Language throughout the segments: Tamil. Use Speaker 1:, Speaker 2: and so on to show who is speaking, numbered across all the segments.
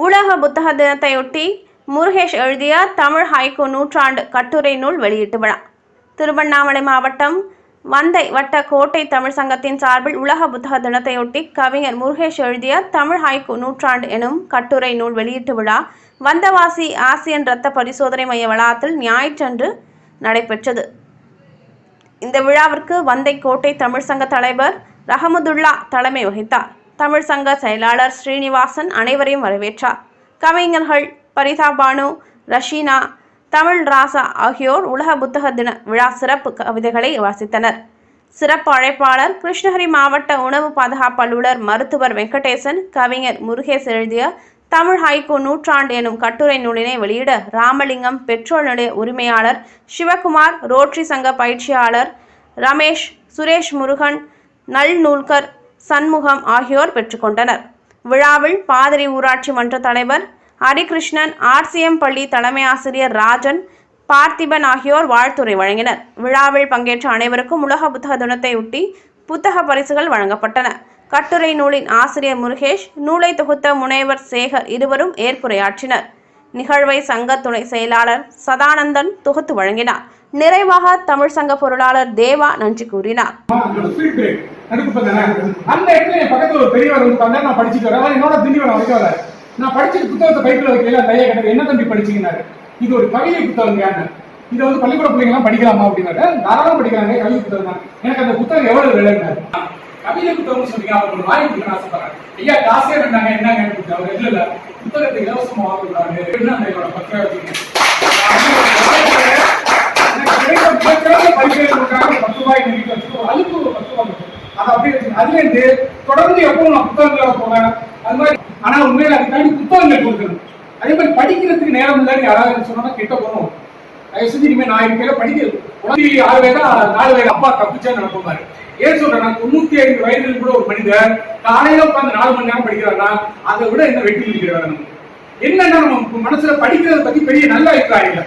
Speaker 1: உலக புத்தக தினத்தையொட்டி முருகேஷ் எழுதிய தமிழ் ஹைக்கூ நூற்றாண்டு கட்டுரை நூல் வெளியீட்டு விழா. திருவண்ணாமலை மாவட்டம் வந்தை வட்ட கோட்டை தமிழ் சங்கத்தின் சார்பில் உலக புத்தக தினத்தையொட்டி கவிஞர் முருகேஷ் எழுதிய தமிழ் ஹைக்கூ நூற்றாண்டு எனும் கட்டுரை நூல் வெளியீட்டு விழா வந்தவாசி ஆசியன் இரத்த பரிசோதனை மைய வளாகத்தில் ஞாயிற்றன்று நடைபெற்றது. இந்த விழாவிற்கு வந்தை கோட்டை தமிழ் சங்க தலைவர் ரஹமதுல்லா தலைமை வகித்தார். தமிழ் சங்க செயலாளர் ஸ்ரீனிவாசன் அனைவரையும் வரவேற்றார். கவிஞர்கள் பரிதா பானு, ரஷீனா, தமிழ் ராசா ஆகியோர் உலக புத்தக தின விழா சிறப்பு கவிதைகளை வாசித்தனர். சிறப்பு அழைப்பாளர் கிருஷ்ணகிரி மாவட்ட உணவு பாதுகாப்பு அலுவலர் மருத்துவர் வெங்கடேசன் கவிஞர் முருகேஷ் எழுதிய தமிழ் ஹைக்கூ நூற்றாண்டு எனும் கட்டுரை நூலினை வெளியிட ராமலிங்கம் பெட்ரோல் நிலைய உரிமையாளர் சிவகுமார், ரோட்டரி சங்க பயிற்சியாளர் ரமேஷ், சுரேஷ் முருகன், நல்நூல்கர் சண்முகம் ஆகியோர் பெற்றுக்கொண்டனர். விழாவில் பாதிரி ஊராட்சி மன்ற தலைவர் ஹரிகிருஷ்ணன், RCM பள்ளி தலைமை ஆசிரியர் ராஜன், பார்த்திபன் ஆகியோர் வாழ்த்துரை வழங்கினர். விழாவில் பங்கேற்ற அனைவருக்கும் உலக புத்தக தினத்தையொட்டி புத்தக பரிசுகள் வழங்கப்பட்டன. கட்டுரை நூலின் ஆசிரியர் முருகேஷ், நூலை தொகுத்த முனைவர் சேகர் இருவரும் ஏற்புரையாற்றினர். நிகழ்வை சங்க துணை செயலாளர் சதானந்தன் தொகுத்து வழங்கினார். நிறைவாக தமிழ் சங்க பொருளாளர் தேவா நன்றி கூறினார்.
Speaker 2: நான் படிச்சுட்டு புத்தகத்தை பைக்கில் வைக்கல தைய கட்டது என்ன தம்பி படிச்சீங்கன்னாரு. இது ஒரு கவிதை புத்தகம். இதை வந்து பள்ளிக்கூட பிள்ளைங்கலாம் படிக்கலாமா அப்படின்னாரு. தாராளம் படிக்கிறாங்க, கவிதை புத்தகம் தான். எனக்கு அந்த புத்தகம் எவ்வளவு விளையாடுனாரு. கவிதை புத்தகம் சொன்னீங்க, அவங்க வாங்கி ஆசைப்படுறாங்க. ஐயா காசே வேண்டாங்க, என்னங்க அவர் இல்ல புத்தகத்தை இலவசமா வாங்கக்கூடாது. தொடர்ந்து எப்பவும் நான் புத்தகங்களை போனேன். அது மாதிரி ஆனா உண்மையில அதுக்காண்டி புத்தகங்கள் கொடுக்கணும். அதே மாதிரி படிக்கிறதுக்கு நேரம் இல்லை யாராவது சொன்னா கெட்ட போனோம். தயவு செஞ்சு இனிமே நான் இருக்கையில படிக்கிறது 6 வயதா 4 வயது அப்பா தப்பிச்சா நடப்பாரு. ஏன் சொல்றேன், 95 வயதில் கூட ஒரு மனிதர் காலையில உட்காந்து 4 மணி நேரம் படிக்கிறாங்கன்னா அதை விட என்ன வெற்றி இருக்கிறாங்க. என்னன்னா நம்ம மனசுல படிக்கிறத பத்தி பெரிய நல்ல அபிப்பிராயம் இல்லை.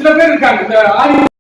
Speaker 2: சில பேர் இருக்காங்க, இந்த